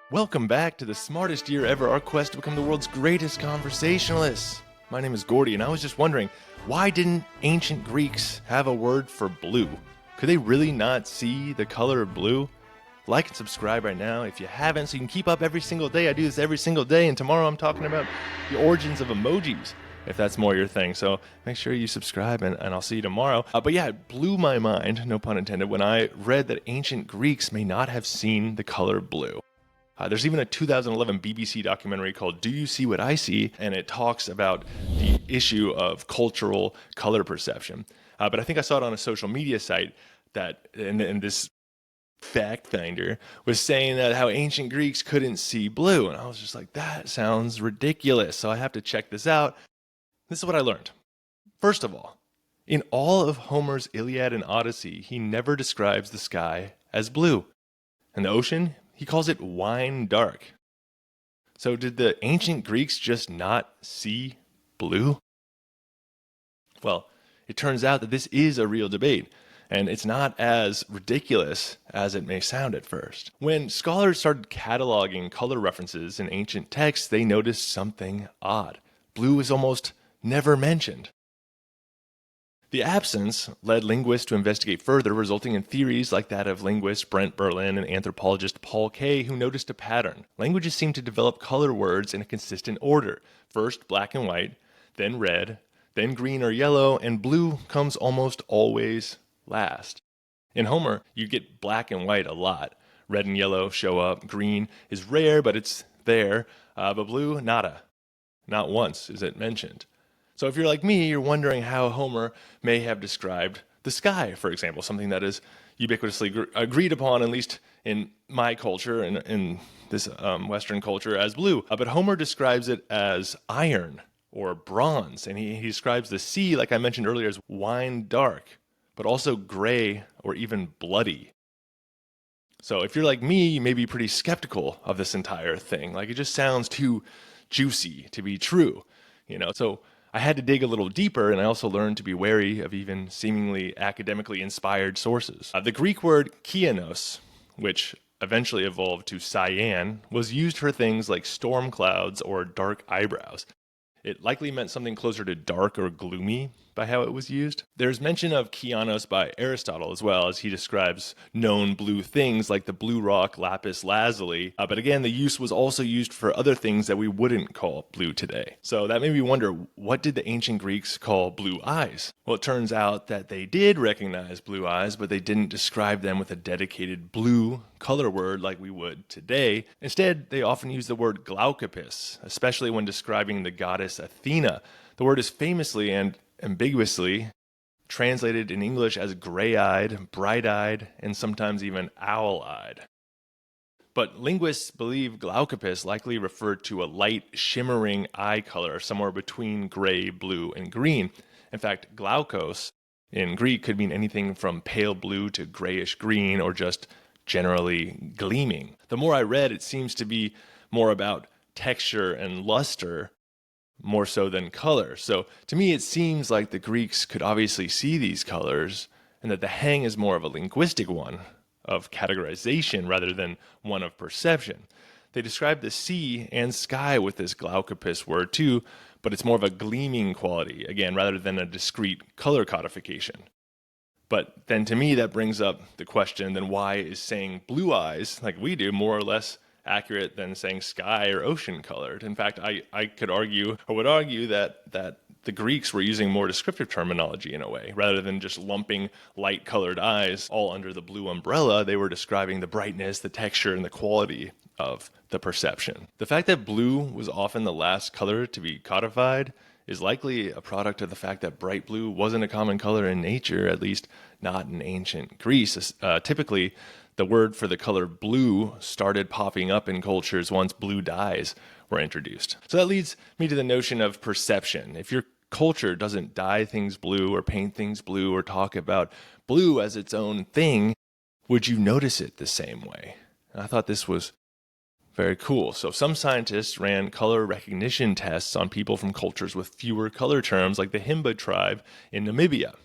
Welcome back to the smartest year ever, our quest to become the world's greatest conversationalists. My name is Gordy, and I was just wondering, why didn't ancient Greeks have a word for blue? Could they really not see the color of blue? Like and subscribe right now if you haven't, so you can keep up every single day. I do this every single day, and tomorrow I'm talking about the origins of emojis, if that's more your thing. So make sure you subscribe, and I'll see you tomorrow. But yeah, it blew my mind, no pun intended, when I read that ancient Greeks may not have seen the color blue. There's even a 2011 BBC documentary called Do You See What I See? And it talks about the issue of cultural color perception. But I think I saw it on a social media site that, and this fact finder was saying that how ancient Greeks couldn't see blue. And I was just like, that sounds ridiculous. So I have to check this out. This is what I learned. First of all, in all of Homer's Iliad and Odyssey, he never describes the sky as blue. And the ocean, he calls it wine dark. So did the ancient Greeks just not see blue? Well, it turns out that this is a real debate, and it's not as ridiculous as it may sound at first. When scholars started cataloging color references in ancient texts, they noticed something odd. Blue is almost never mentioned. The absence led linguists to investigate further, resulting in theories like that of linguist Brent Berlin and anthropologist Paul Kay, who noticed a pattern. Languages seem to develop color words in a consistent order. First black and white, then red, then green or yellow, and blue comes almost always last. In Homer, you get black and white a lot. Red and yellow show up. Green is rare, but it's there. But blue, nada. Not once is it mentioned. So if you're like me, you're wondering how Homer may have described the sky, for example, something that is ubiquitously agreed upon, at least in my culture and in this Western culture, as blue. But Homer describes it as iron or bronze, and he describes the sea, like I mentioned earlier, as wine dark, but also gray or even bloody. So if you're like me, you may be pretty skeptical of this entire thing. Like, it just sounds too juicy to be true, So I had to dig a little deeper, and I also learned to be wary of even seemingly academically inspired sources. The Greek word kainos, which eventually evolved to cyan, was used for things like storm clouds or dark eyebrows. It likely meant something closer to dark or gloomy by how it was used. There's mention of kainos by Aristotle as well, as he describes known blue things like the blue rock lapis lazuli. But again, the use was also used for other things that we wouldn't call blue today. So that made me wonder, what did the ancient Greeks call blue eyes? Well, it turns out that they did recognize blue eyes, but they didn't describe them with a dedicated blue color word like we would today. Instead, they often use the word glaucopis, especially when describing the goddess Athena. The word is famously and ambiguously translated in English as gray-eyed, bright-eyed, and sometimes even owl-eyed. But linguists believe glaucopis likely referred to a light, shimmering eye color somewhere between gray, blue, and green. In fact, glaukos in Greek could mean anything from pale blue to grayish green, or just generally gleaming. The more I read, it seems to be more about texture and luster, more so than color. So to me, it seems like the Greeks could obviously see these colors, and that the hang is more of a linguistic one of categorization rather than one of perception. They describe the sea and sky with this glaucopis word too, but it's more of a gleaming quality, again, rather than a discrete color codification. But then to me, that brings up the question, then why is saying blue eyes, like we do, more or less accurate than saying sky or ocean colored? In fact, I could argue, or would argue, that the Greeks were using more descriptive terminology in a way. Rather than just lumping light colored eyes all under the blue umbrella, they were describing the brightness, the texture, and the quality of the perception. The fact that blue was often the last color to be codified is likely a product of the fact that bright blue wasn't a common color in nature, at least not in ancient Greece. Typically, the word for the color blue started popping up in cultures once blue dyes were introduced. So that leads me to the notion of perception. If your culture doesn't dye things blue or paint things blue or talk about blue as its own thing, would you notice it the same way? And I thought this was very cool. So some scientists ran color recognition tests on people from cultures with fewer color terms, like the Himba tribe in Namibia.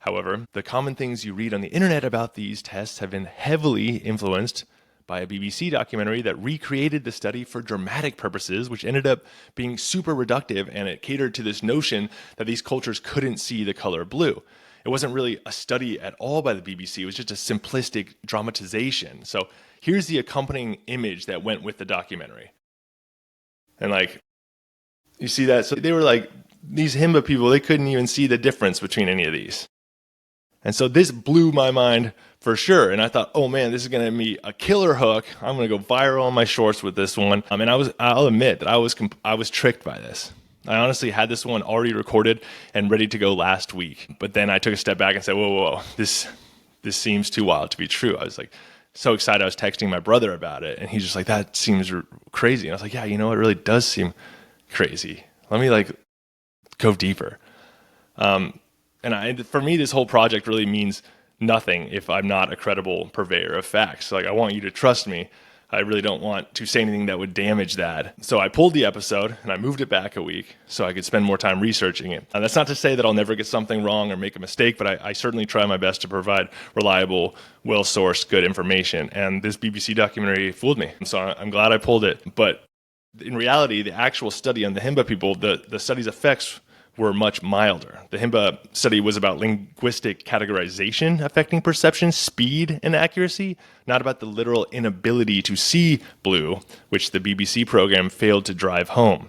However, the common things you read on the internet about these tests have been heavily influenced by a BBC documentary that recreated the study for dramatic purposes, which ended up being super reductive, and it catered to this notion that these cultures couldn't see the color blue. It wasn't really a study at all by the BBC. It was just a simplistic dramatization. So here's the accompanying image that went with the documentary. And like, you see that? So they were like, these Himba people, they couldn't even see the difference between any of these. And so this blew my mind for sure. And I thought, oh man, this is going to be a killer hook. I'm going to go viral on my shorts with this one. And I'll admit that I was tricked by this. I honestly had this one already recorded and ready to go last week. But then I took a step back and said, whoa, this seems too wild to be true. I was like so excited. I was texting my brother about it. And he's just like, that seems crazy. And I was like, yeah, you know, it really does seem crazy. Let me like go deeper. For me, this whole project really means nothing if I'm not a credible purveyor of facts. Like, I want you to trust me. I really don't want to say anything that would damage that. So I pulled the episode and I moved it back a week so I could spend more time researching it. And that's not to say that I'll never get something wrong or make a mistake, but I certainly try my best to provide reliable, well-sourced, good information. And this BBC documentary fooled me. So I'm glad I pulled it. But in reality, the actual study on the Himba people, the study's effects were much milder. The Himba study was about linguistic categorization affecting perception, speed, and accuracy, not about the literal inability to see blue, which the BBC program failed to drive home.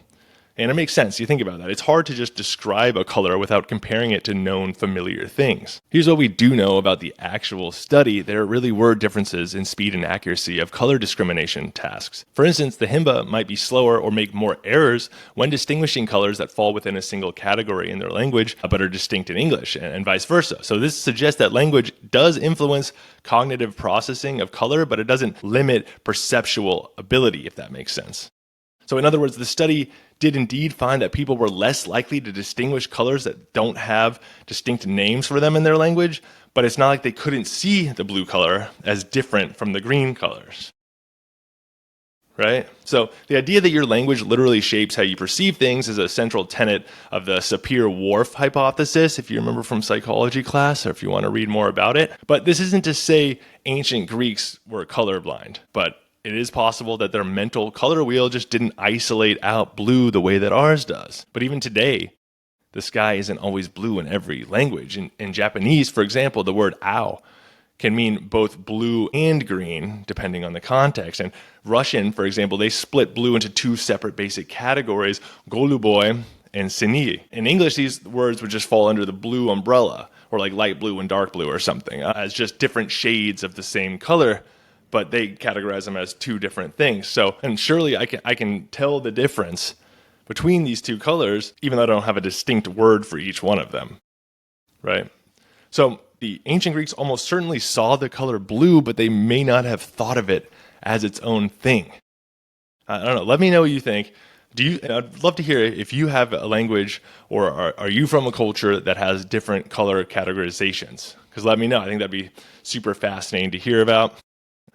And it makes sense. You think about that. It's hard to just describe a color without comparing it to known familiar things. Here's what we do know about the actual study. There really were differences in speed and accuracy of color discrimination tasks. For instance, the Himba might be slower or make more errors when distinguishing colors that fall within a single category in their language but are distinct in English, and vice versa. So this suggests that language does influence cognitive processing of color, but it doesn't limit perceptual ability, if that makes sense. So in other words, the study did indeed find that people were less likely to distinguish colors that don't have distinct names for them in their language, but it's not like they couldn't see the blue color as different from the green colors. Right? So the idea that your language literally shapes how you perceive things is a central tenet of the Sapir-Whorf Hypothesis, if you remember from psychology class, or if you want to read more about it. But this isn't to say ancient Greeks were colorblind, but it is possible that their mental color wheel just didn't isolate out blue the way that ours does. But even today, the sky isn't always blue in every language. In Japanese, for example, the word ao can mean both blue and green, depending on the context. And Russian, for example, they split blue into two separate basic categories, goluboy and sini. In English, these words would just fall under the blue umbrella, or like light blue and dark blue or something, as just different shades of the same color, but they categorize them as two different things. So, and surely I can tell the difference between these two colors, even though I don't have a distinct word for each one of them, right? So the ancient Greeks almost certainly saw the color blue, but they may not have thought of it as its own thing. I don't know. Let me know what you think. I'd love to hear if you have a language or are you from a culture that has different color categorizations? Because let me know. I think that'd be super fascinating to hear about.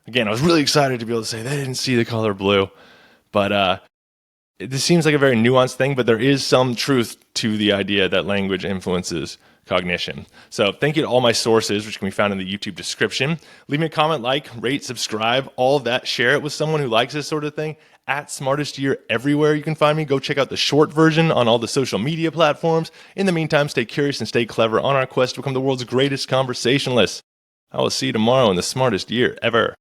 Again, I was really excited to be able to say they didn't see the color blue, but this seems like a very nuanced thing, but there is some truth to the idea that language influences cognition. So thank you to all my sources, which can be found in the YouTube description. Leave me a comment, like, rate, subscribe, all of that. Share it with someone who likes this sort of thing. At Smartest Year everywhere you can find me. Go check out the short version on all the social media platforms. In the meantime, stay curious and stay clever on our quest to become the world's greatest conversationalists. I will see you tomorrow in the Smartest Year ever.